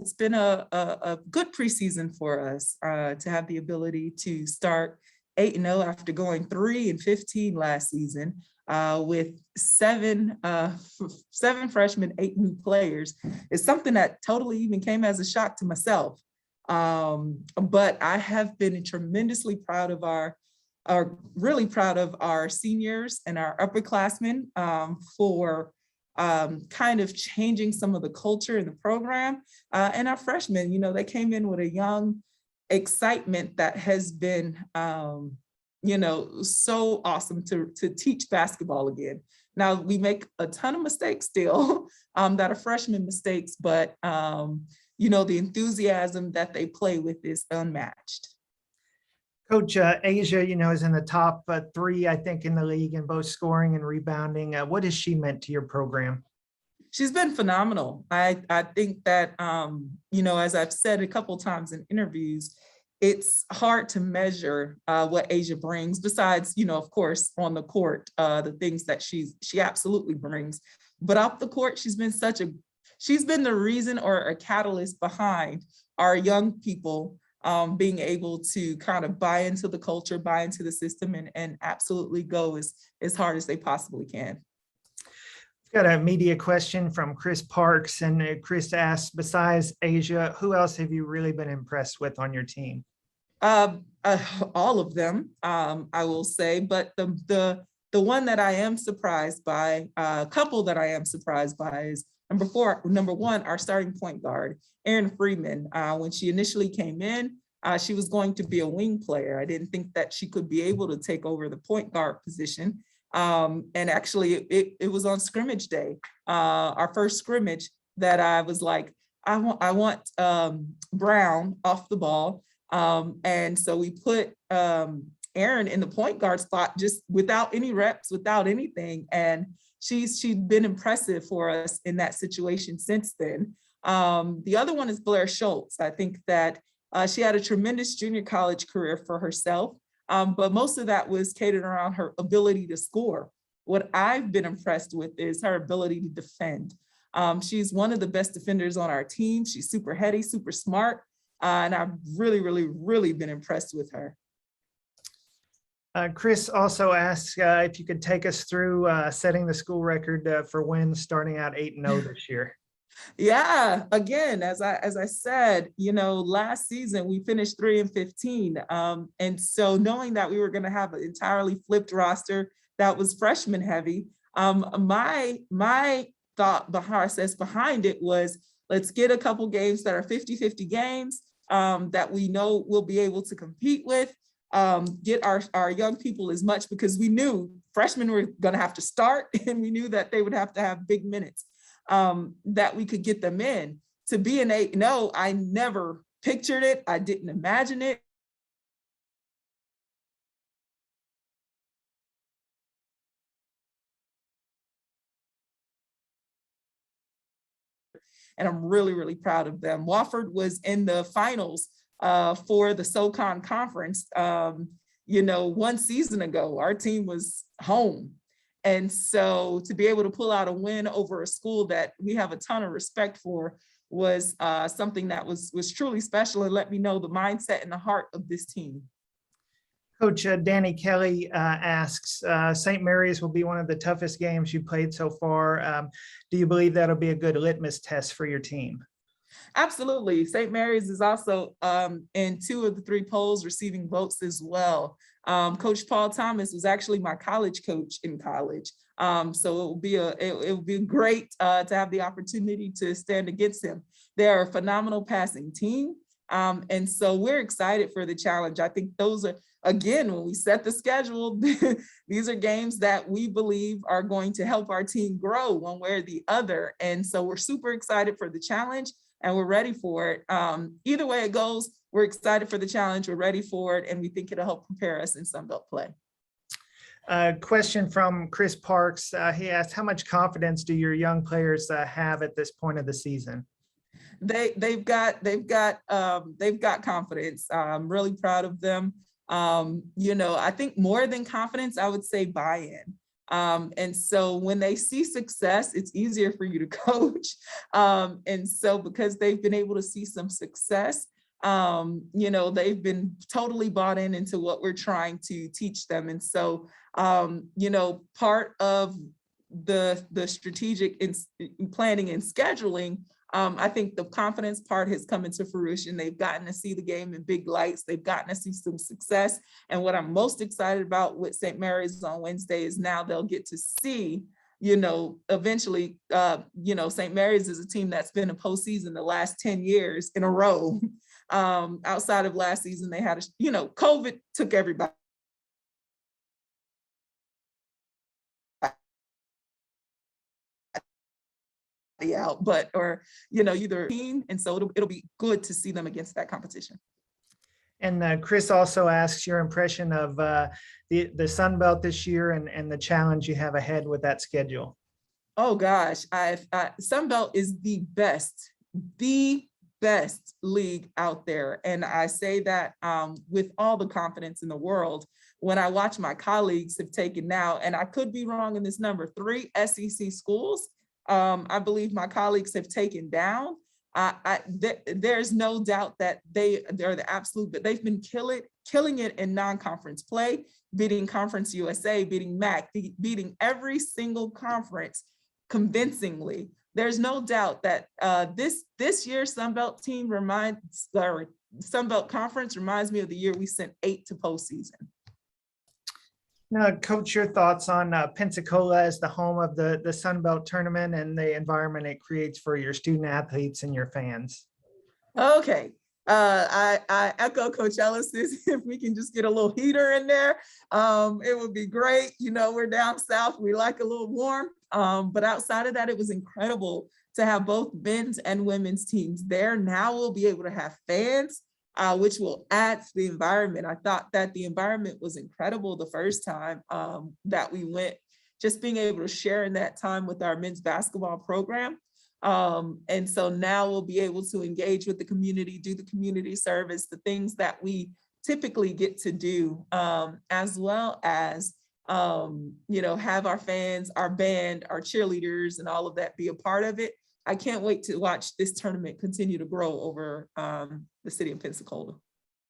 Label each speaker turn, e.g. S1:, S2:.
S1: It's been a good preseason for us to have the ability to start 8-0 after going 3-15 last season with seven freshmen, 8 new players. It's something that totally even came as a shock to myself. But I have been tremendously proud of really proud of our seniors and our upperclassmen for kind of changing some of the culture in the program. And our freshmen, they came in with a young excitement that has been, so awesome to teach basketball again. Now, we make a ton of mistakes still that are freshman mistakes, but, the enthusiasm that they play with is unmatched.
S2: Coach, Asia, is in the top 3, I think, in the league in both scoring and rebounding. What has she meant to your program?
S1: She's been phenomenal. I think that, as I've said a couple of times in interviews, it's hard to measure what Asia brings besides, of course, on the court, the things that she absolutely brings. But off the court, she's been the reason or a catalyst behind our young people being able to kind of buy into the culture, buy into the system, and absolutely go as hard as they possibly can.
S2: We've got a media question from Chris Parks, and Chris asks, besides Asia, who else have you really been impressed with on your team?
S1: All of them, I will say, but the one that I am surprised by, a couple that I am surprised by is number one, our starting point guard, Erin Freeman. When she initially came in, she was going to be a wing player. I didn't think that she could be able to take over the point guard position. And actually, it was on scrimmage day, our first scrimmage, that I was like, I want Brown off the ball. And so we put Erin in the point guard spot just without any reps, without anything. And she's been impressive for us in that situation since then. The other one is Blair Schultz. I think that she had a tremendous junior college career for herself, but most of that was catered around her ability to score. What I've been impressed with is her ability to defend. She's one of the best defenders on our team. She's super heady, super smart, and I've really, really, really been impressed with her.
S2: Chris also asks if you could take us through setting the school record for wins starting out 8-0 this year.
S1: Yeah, again, as I said, last season we finished 3-15. And so knowing that we were going to have an entirely flipped roster that was freshman heavy, my thought process behind it was, let's get a couple games that are 50-50 games that we know we'll be able to compete with. Get our young people as much, because we knew freshmen were going to have to start, and we knew that they would have to have big minutes, that we could get them in. To be an 8-0, I never pictured it. I didn't imagine it. And I'm really, really proud of them. Wofford was in the finals for the SoCon conference, 1 season ago. Our team was home. And so to be able to pull out a win over a school that we have a ton of respect for was something that was truly special, and let me know the mindset and the heart of this team.
S2: Coach, Danny Kelly asks, St. Mary's will be one of the toughest games you played so far. Do you believe that'll be a good litmus test for your team?
S1: Absolutely. St. Mary's is also in 2 of the 3 polls receiving votes as well. Coach Paul Thomas was actually my college coach in college. So it will be great to have the opportunity to stand against him. They're a phenomenal passing team. And so we're excited for the challenge. I think those are, again, when we set the schedule, these are games that we believe are going to help our team grow one way or the other. And so we're super excited for the challenge, and we're ready for it. Either way it goes, we're excited for the challenge, we're ready for it, and we think it'll help prepare us in SunBelt play.
S2: Question from Chris Parks. He asked, how much confidence do your young players have at this point of the season?
S1: They've got confidence. I'm really proud of them. I think more than confidence, I would say buy-in. And so when they see success, it's easier for you to coach. And so because they've been able to see some success, they've been totally bought into what we're trying to teach them. And so, part of the strategic planning and scheduling, I think the confidence part has come into fruition. They've gotten to see the game in big lights. They've gotten to see some success. And what I'm most excited about with St. Mary's on Wednesday is now they'll get to see, eventually, St. Mary's is a team that's been in postseason the last 10 years in a row. Outside of last season, they had, COVID took everybody out, either team. And so it'll be good to see them against that competition.
S2: And Chris also asks your impression of the SunBelt this year and the challenge you have ahead with that schedule.
S1: Oh gosh, SunBelt is the best league out there. And I say that with all the confidence in the world. When I watch my colleagues have taken now, and I could be wrong in this number, 3 SEC schools, I believe my colleagues have taken down. There's no doubt that they're the absolute, but they've been killing it in non-conference play, beating Conference USA, beating MAC, beating every single conference convincingly. There's no doubt that this year's SunBelt team SunBelt Conference reminds me of the year we sent 8 to postseason.
S2: Now, Coach, your thoughts on Pensacola as the home of the SunBelt tournament and the environment it creates for your student athletes and your fans?
S1: Okay. I echo Coach Ellis's. If we can just get a little heater in there, it would be great. We're down south. We like a little warm. But outside of that, it was incredible to have both men's and women's teams there. Now we'll be able to have fans, which will add to the environment. I thought that the environment was incredible the first time that we went, just being able to share in that time with our men's basketball program. And so now we'll be able to engage with the community, do the community service, the things that we typically get to do, as well as, have our fans, our band, our cheerleaders, and all of that be a part of it. I can't wait to watch this tournament continue to grow over the city of Pensacola.